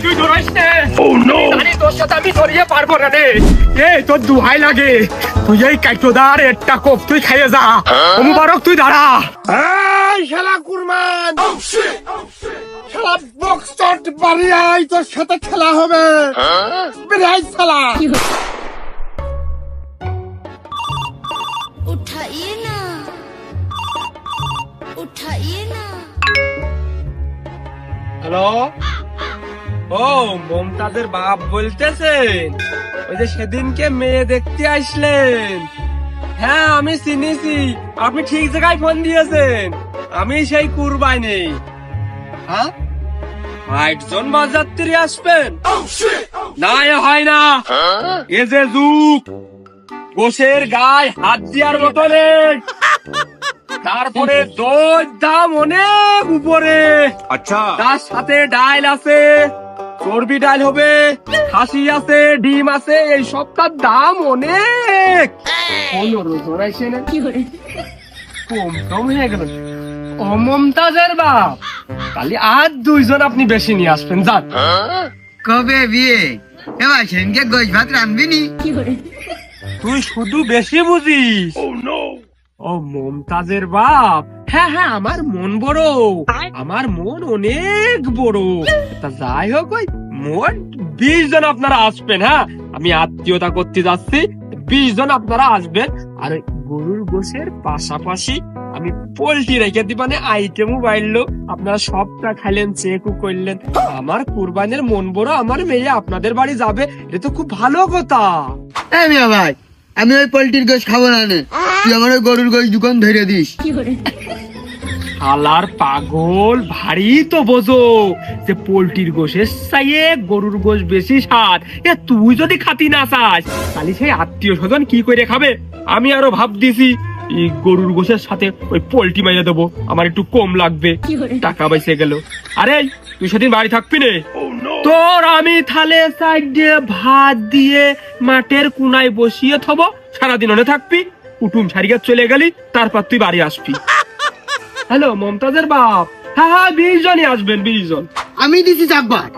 তুই ধরাইস নে। জানি তোর সাথে আমি ধরিয়ে পারবো না রে। এই তোর দুহাই লাগে, তুই এই কাইটোদার একটা কোপ তুই খাইয়ে যা। মুবারক তুই দাঁড়া। এই শালা কুরমান, শালা বক্স চট বাড়ি আয়, তোর সাথে খেলা হবে। বেরাই শালা। उठाइए ना, उठाइए ना। হ্যালো, ও মমতাজের বাপ বলতেছেন? ওই যে সেদিনকে মেয়ে দেখতে আসলেন, হ্যাঁ আমি চিনিছি, আপনি ঠিক জায়গায় ফোন দিয়েছেন। আমি সেই কুরবানি। হ্যাঁ ৬০ জন মাঝযাত্রী আসবেন? না এ হয় না, এ যে যুগ, গোশের গায়ে হাত দেওয়ার মতো নেই। তারপরে দই দাম অনেক উপরে। আচ্ছা, তার সাথে ডাল আছে, চর্বি ডাল হবে, খাসি আছে, ডিম আছে, এই সবটার দাম অনেক। ১৫ জোড়াইছে না কম কম হয়ে গেল। ও মমতাজের বাপ, খালি আর ২ জন আপনি বেশি নিয়ে আসবেন, যান। কবে বিয়ে? এবার সেনকে গোশ ভাত রানবি নি? তুই শুধু বেশি বুঝিস। ও মমতাজের বাপ, হ্যাঁ হ্যাঁ আমার মন বড়, আমার মন অনেক বড়। তা যাই হোক, ওই মোট ২০ জন আপনারা আসবেন। হ্যাঁ, আমি আত্মীয়তা করতে যাচ্ছি, ২০ জন আপনারা আসবেন। আর ওই গরুর গোশের পাশাপাশি আমি পোল্ট্রি রেখে দিবানে আইটেমও বাইরলো, আপনারা সবটা খাইলেন, চেকও করলেন। আমার কুরবানির মন বড়, আমার মেয়ে আপনাদের বাড়ি যাবে, এটা তো খুব ভালো কথা। এই মিয়া ভাই, আমি ওই পোল্ট্রির গোশ খাবো না নে। তুই আমার ওই গরুর গোশ দোকান ধরে দিস। শালার পাগল, ভারী তো বোঝো যে পোল্ট্রির গোশের চাইয়ে গরুর গোশ বেশি স্বাদ। এ তুই যদি খাতি না চাস, তাহলে সেই আত্মীয় স্বজন কি করে খাবে? আমি আরো ভাব দিছি, এই গরুর গোশের সাথে ওই পোল্ট্রি মাইয়া দেবো, আমার একটু কম লাগবে, টাকা বেঁচে গেল। আরে তুই সেদিন বাড়ি থাকবি নে? তোর আমি থালে সাইড দিয়ে ভাত দিয়ে মাঠের কুনায় বসিয়ে থবো, সারাদিন ওনে থাকবি, কুটুম সারিয়ে চলে গেলি, তারপর তুই বাড়ি আসবি। হ্যালো মমতাজের বাপ, হ্যাঁ হ্যাঁ ২০ জনই আসবেন, ২০ জন। আমি দিছি চাকবার।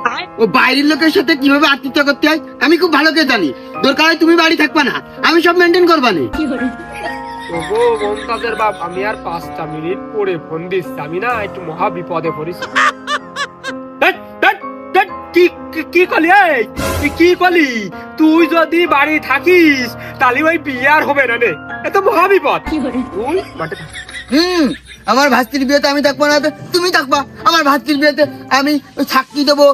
ও বাইরের লোকের সাথে কিভাবে আতিথ্য করতে হয় আমি খুব ভালো করে জানি। দরকার হয় তুমি বাড়ি থাকবা না, আমি সব মেনটেন করবা না। ওগো মমতাজের বাপ, আমি আর ৫টা মিনিট পরে ফোন দিচ্ছি, আমি না একটু মহা বিপদে পড়েছি। কি কলি? কি কলি? তুই যদি বাড়ি থাকিস তাহলে ওই বিয়ে আর হবে না রে, এত মহা বিপদ। তুই মাঠে থাক। আমার ভাস্তির বিয়েতে আমি থাকবো না, তো তুমি থাকবা। আমার ভাস্তির বিয়েতে আমি সাক্ষী দেবো,